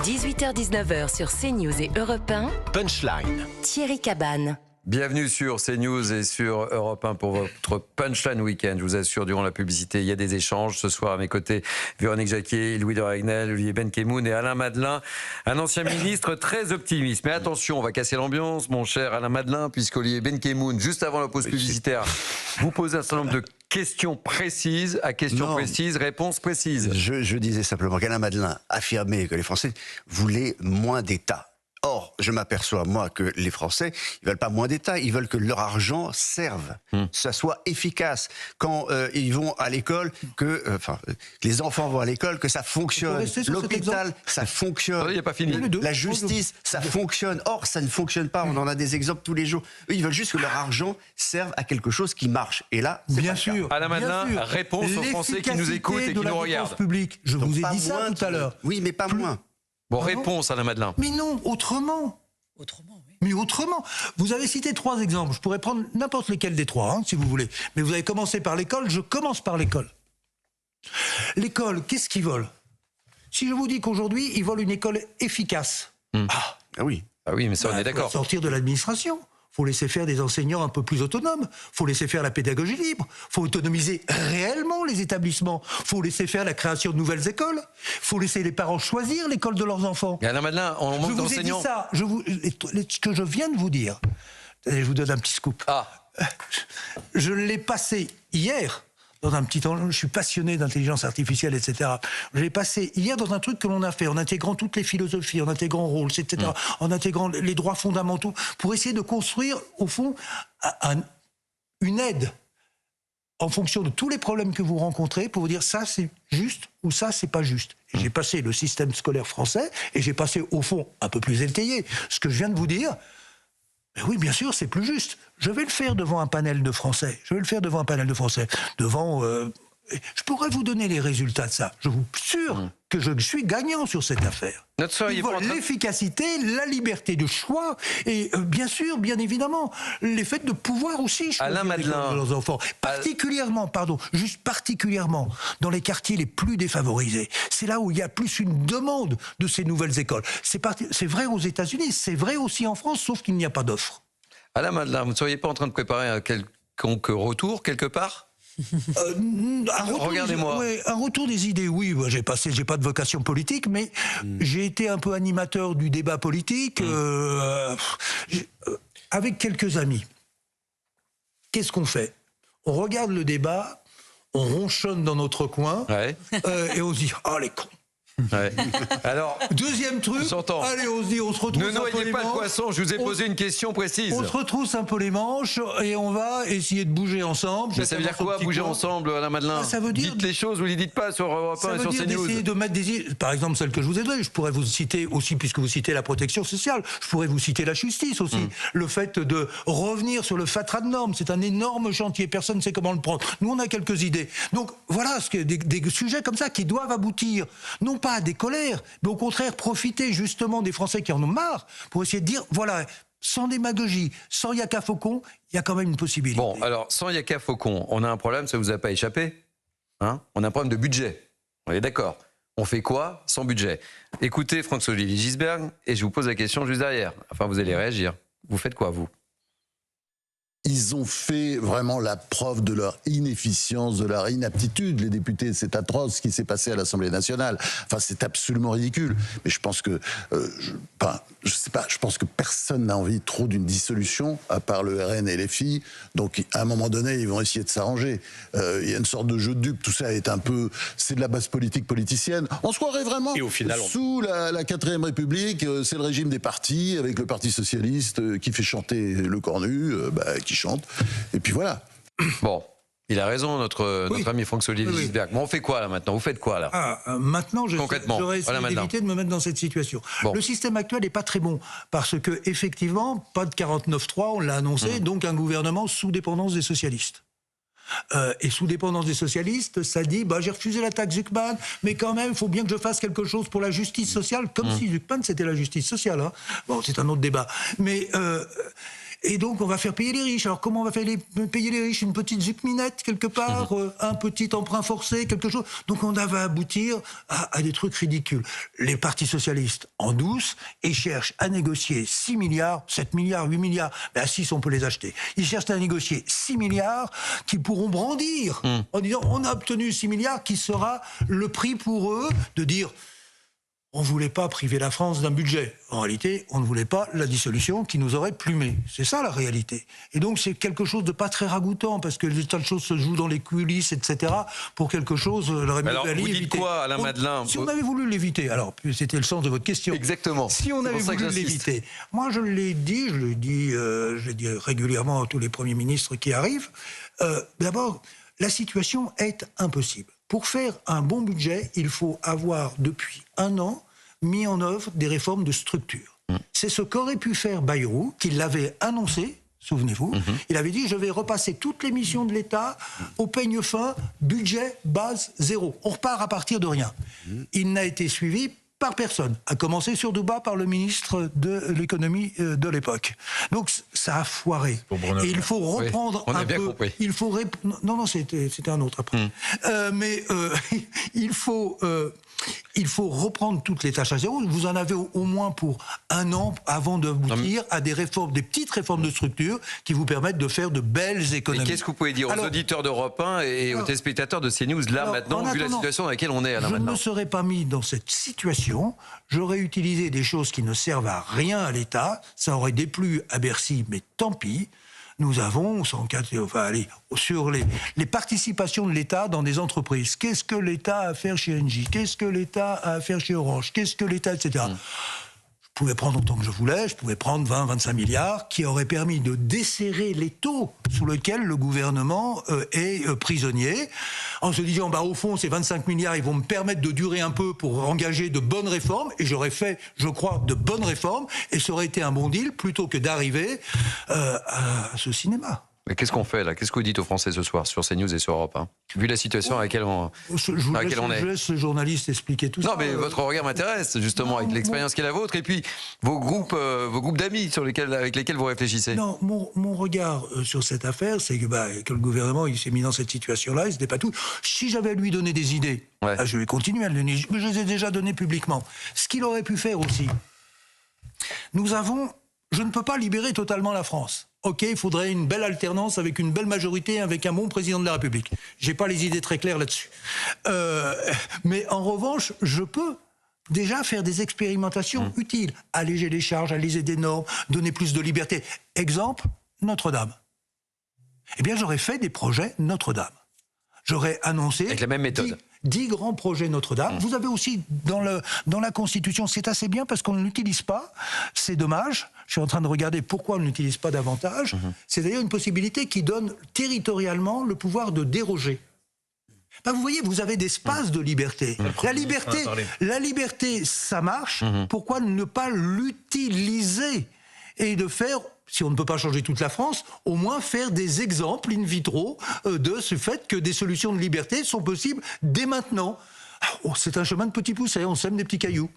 18h-19h sur CNews et Europe 1. Punchline. Thierry Cabane. Bienvenue sur CNews et sur Europe 1 pour votre Punchline Week-end. Je vous assure, durant la publicité, il y a des échanges. Ce soir, à mes côtés, Véronique Jacquier, Louis de Ragnel, Olivier Benkemoun et Alain Madelin, un ancien ministre très optimiste. Mais attention, on va casser l'ambiance, mon cher Alain Madelin, puisqu'Olivier Benkemoun, juste avant la pause publicitaire, vous pose un certain nombre de questions précises, réponses précises. Je disais simplement qu'Alain Madelin affirmait que les Français voulaient moins d'État. Or, je m'aperçois, moi, que les Français, ils veulent pas moins d'État, ils veulent que leur argent serve, que ça soit efficace. Quand ils vont à l'école, que les enfants vont à l'école, que ça fonctionne. L'hôpital, ça fonctionne. Il n'y a pas fini. La justice, ça fonctionne. Or, ça ne fonctionne pas. On en a des exemples tous les jours. Eux, ils veulent juste que leur argent serve à quelque chose qui marche. Et là, c'est bien pas le sûr. cas. Alain Madelin, réponse aux Français qui nous écoutent et qui nous regardent. Publique. Je Donc, vous ai pas dit ça moins tout à l'heure. Oui, mais pas moins. Bon, Ah réponse Alain Madelin. Mais non, autrement. Autrement, oui. Mais autrement. Vous avez cité 3 exemples. Je pourrais prendre n'importe lequel des 3, si vous voulez. Mais vous avez commencé par l'école, je commence par l'école. L'école, qu'est-ce qu'ils volent? Si je vous dis qu'aujourd'hui, ils volent une école efficace. Ah oui. Ah oui, mais ça, on est d'accord. Faut sortir de l'administration. Faut laisser faire des enseignants un peu plus autonomes. Faut laisser faire la pédagogie libre. Faut autonomiser réellement les établissements. Faut laisser faire la création de nouvelles écoles. Faut laisser les parents choisir l'école de leurs enfants. Et Alain Madelin, on manque Je vous ai dit d'enseignants. ça. Ce que je viens de vous dire. Je vous donne un petit scoop. Ah, Je l'ai passé hier dans un petit... Je suis passionné d'intelligence artificielle, etc. Je l'ai passé hier dans un truc que l'on a fait, en intégrant toutes les philosophies, en intégrant Rawls, etc., en intégrant les droits fondamentaux, pour essayer de construire, au fond, une aide en fonction de tous les problèmes que vous rencontrez, pour vous dire ça c'est juste ou ça c'est pas juste. Et j'ai passé le système scolaire français, et j'ai passé, au fond, un peu plus étayé, ce que je viens de vous dire. Mais oui, bien sûr, c'est plus juste. Je vais le faire devant un panel de Français. Devant... je pourrais vous donner les résultats de ça. Je vous assure que je suis gagnant sur cette affaire. notre soeur, Ils veulent l'efficacité, la liberté de choix, et bien sûr, bien évidemment, les faits de pouvoir aussi choisir Alain Madelin. l'école de leurs enfants. Particulièrement, particulièrement dans les quartiers les plus défavorisés. C'est là où il y a plus une demande de ces nouvelles écoles. C'est vrai aux États-Unis, c'est vrai aussi en France, sauf qu'il n'y a pas d'offre. Alain Madelin, vous ne seriez pas en train de préparer un quelconque retour, quelque part? Regardez-moi. Un retour des idées, oui. J'ai pas de vocation politique, mais j'ai été un peu animateur du débat politique avec quelques amis. Qu'est-ce qu'on fait? On regarde le débat, on ronchonne dans notre coin, et on se dit, ah les cons. Ouais. Alors, deuxième truc, allez, on se dit, on se retrousse ne un peu noyez les pas le manches. poisson, je vous ai posé une question précise. On se retrousse un peu les manches et on va essayer de bouger ensemble. Mais ça veut dire quoi, bouger ensemble, Alain Madelin? Ça veut dire... Dites les choses, vous ne les dites pas sur Europe 1 et sur CNews. Ça veut dire d'essayer de mettre des idées, par exemple celle que je vous ai donnée, je pourrais vous citer aussi, puisque vous citez la protection sociale, je pourrais vous citer la justice aussi. Le fait de revenir sur le fatras de normes, c'est un énorme chantier, personne ne sait comment le prendre. Nous, on a quelques idées. Donc voilà, des sujets comme ça qui doivent aboutir, non pas à des colères, mais au contraire profiter justement des Français qui en ont marre, pour essayer de dire, voilà, sans démagogie, sans yaka faucon, il y a quand même une possibilité. Bon, alors, sans yaka faucon, on a un problème, ça ne vous a pas échappé, hein? On a un problème de budget, on est d'accord. On fait quoi sans budget? Écoutez François-Olivier Gisbert, et je vous pose la question juste derrière. Enfin, vous allez réagir. Vous faites quoi, vous? Ils ont fait vraiment la preuve de leur inefficience, de leur inaptitude, les députés. C'est atroce ce qui s'est passé à l'Assemblée nationale. Enfin, c'est absolument ridicule. Mais je pense que, je sais pas, je pense que personne n'a envie trop d'une dissolution, à part le RN et les filles. Donc, à un moment donné, ils vont essayer de s'arranger. Il y a une sorte de jeu de dupes. Tout ça est un peu, c'est de la basse politique politicienne. On se croirait vraiment. Et au final, sous la 4ème République, c'est le régime des partis, avec le Parti socialiste qui fait chanter le cornu, qui chante. Et puis voilà. Bon, il a raison, notre ami François-Olivier Gisbert. Bon, on fait quoi là maintenant? Vous faites quoi là? Maintenant, j'aurais essayé d'éviter de me mettre dans cette situation. Bon. Le système actuel n'est pas très bon, parce que effectivement, pas de 49-3, on l'a annoncé, donc un gouvernement sous dépendance des socialistes. Et sous dépendance des socialistes, ça dit j'ai refusé la taxe Zucman, mais quand même, il faut bien que je fasse quelque chose pour la justice sociale, comme si Zucman c'était la justice sociale. Hein. Bon, c'est un autre débat. Mais Et donc, on va faire payer les riches. Alors, comment on va faire payer les riches? Une petite zucminette, quelque part, un petit emprunt forcé, quelque chose. Donc, on va aboutir à des trucs ridicules. Les partis socialistes, en douce, et cherchent à négocier 6 milliards, 7 milliards, 8 milliards. Ben, à 6, on peut les acheter. Ils cherchent à négocier 6 milliards qu'ils pourront brandir en disant, on a obtenu 6 milliards, qui sera le prix pour eux de dire... On ne voulait pas priver la France d'un budget. En réalité, on ne voulait pas la dissolution qui nous aurait plumé. C'est ça la réalité. Et donc c'est quelque chose de pas très ragoûtant, parce que les tas de choses se jouent dans les coulisses, etc. Pour quelque chose, on aurait mieux Alors, valu vous dites éviter. quoi, Alain Madelin? Si on avait voulu l'éviter, alors c'était le sens de votre question. Exactement. Si on C'est avait pour ça que voulu j'insiste. l'éviter, moi je l'ai dit, je le dis régulièrement à tous les premiers ministres qui arrivent. D'abord, la situation est impossible. Pour faire un bon budget, il faut avoir depuis 1 an mis en œuvre des réformes de structure. C'est ce qu'aurait pu faire Bayrou, qui l'avait annoncé, souvenez-vous. Il avait dit, je vais repasser toutes les missions de l'État au peigne fin, budget, base, 0. On repart à partir de rien. Il n'a été suivi par personne, à commencer sur Douba par le ministre de l'économie de l'époque. Donc ça a foiré. Et il faut reprendre on a un bien peu. compris. Il faut non, c'était un autre après. Mais il faut reprendre toutes les tâches à zéro. Vous en avez au moins pour 1 an avant d'aboutir à des réformes, des petites réformes de structure qui vous permettent de faire de belles Et économies. qu'est-ce que vous pouvez dire aux auditeurs d'Europe 1 et aux téléspectateurs de CNews, là, maintenant, vu la situation dans laquelle on est, Alain Je ne Madelin? me serais pas mis dans cette situation. J'aurais utilisé des choses qui ne servent à rien à l'État. Ça aurait déplu à Bercy, mais tant pis. Nous avons, sur les participations de l'État dans des entreprises. Qu'est-ce que l'État a à faire chez Engie? Qu'est-ce que l'État a à faire chez Orange? Qu'est-ce que l'État, etc. Je pouvais prendre autant que je voulais, je pouvais prendre 20, 25 milliards, qui auraient permis de desserrer les taux sous lesquels le gouvernement est prisonnier, en se disant, au fond, ces 25 milliards, ils vont me permettre de durer un peu pour engager de bonnes réformes, et j'aurais fait, je crois, de bonnes réformes, et ça aurait été un bon deal, plutôt que d'arriver à ce cinéma. Mais qu'est-ce qu'on fait là? Qu'est-ce que vous dites aux Français ce soir sur CNews et sur Europe 1? Vu la situation à laquelle on est. Je laisse le journaliste expliquer tout ça. Non, mais votre regard m'intéresse, justement, avec l'expérience qui est la vôtre, et puis vos groupes d'amis avec lesquels vous réfléchissez. Non, mon regard sur cette affaire, c'est que le gouvernement, il s'est mis dans cette situation-là, et ce n'est pas tout. Si j'avais à lui donner des idées, je vais continuer à le donner, mais je les ai déjà données publiquement. Ce qu'il aurait pu faire aussi, je ne peux pas libérer totalement la France. Ok, il faudrait une belle alternance avec une belle majorité, avec un bon président de la République. J'ai pas les idées très claires là-dessus. Mais en revanche, je peux déjà faire des expérimentations utiles. Alléger les charges, alléger des normes, donner plus de liberté. Exemple, Notre-Dame. Eh bien, j'aurais fait des projets Notre-Dame. J'aurais annoncé... Avec la même méthode. 10 grands projets Notre-Dame. Vous avez aussi dans la Constitution, c'est assez bien parce qu'on ne l'utilise pas, c'est dommage. Je suis en train de regarder pourquoi on ne l'utilise pas davantage. C'est d'ailleurs une possibilité qui donne territorialement le pouvoir de déroger. Vous voyez, vous avez des espaces de liberté. La liberté, ça marche. Pourquoi ne pas l'utiliser et de faire... Si on ne peut pas changer toute la France, au moins faire des exemples in vitro de ce fait que des solutions de liberté sont possibles dès maintenant. C'est un chemin de petits poussets, on sème des petits cailloux.